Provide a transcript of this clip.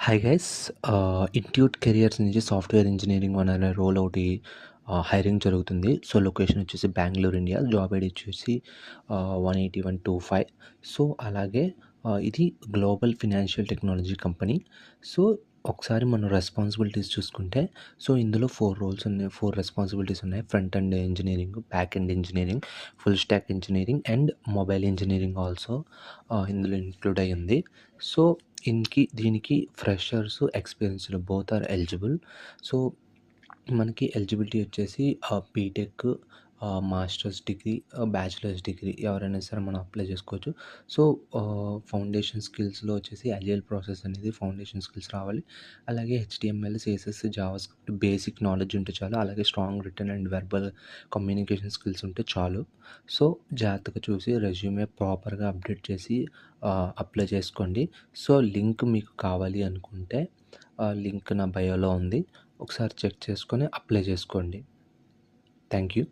Hi guys ఇన్‌ట్యూట్ careers నుంచి software engineering అనే role ఒకటి హైరింగ్ జరుగుతుంది. సో, లొకేషన్ వచ్చేసి బెంగుళూరు, ఇండియా. జాబ్ ఐడీ వచ్చేసి 180125. సో, అలాగే ఇది global financial technology company. So, ఒకసారి మనం రెస్పాన్సిబిలిటీస్ చూసుకుంటే, సో, ఇందులో 4 రోల్స్ ఉన్నాయి. 4 రెస్పాన్సిబిలిటీస్ ఉన్నాయి. Front end engineering, back end engineering, full stack engineering and mobile engineering also ఇందులో ఇంక్లూడ్ అయ్యి ఉంది. సో, దీనికి freshers, experienced both are eligible. So, మనకి ఎలిజిబిలిటీ వచ్చేసి BTech, masters degree, bachelors degree ఎవరైనా సరే మనం అప్లై చేసుకోవచ్చు. సో, ఫౌండేషన్ స్కిల్స్‌లో వచ్చేసి అజైల్ ప్రాసెస్ అనేది ఫౌండేషన్ స్కిల్స్ రావాలి. అలాగే HTML, CSS, JavaScript basic knowledge ఉంటే చాలు. అలాగే strong written and verbal communication skills ఉంటే చాలు. సో, జాగ్రత్తగా చూసి రెజ్యూమే ప్రాపర్‌గా అప్డేట్ చేసి అప్లై చేసుకోండి. సో, లింక్ మీకు కావాలి అనుకుంటే లింక్ నా బయోలో ఉంది. ఒకసారి చెక్ చేసుకొని అప్లై చేసుకోండి. Thank you.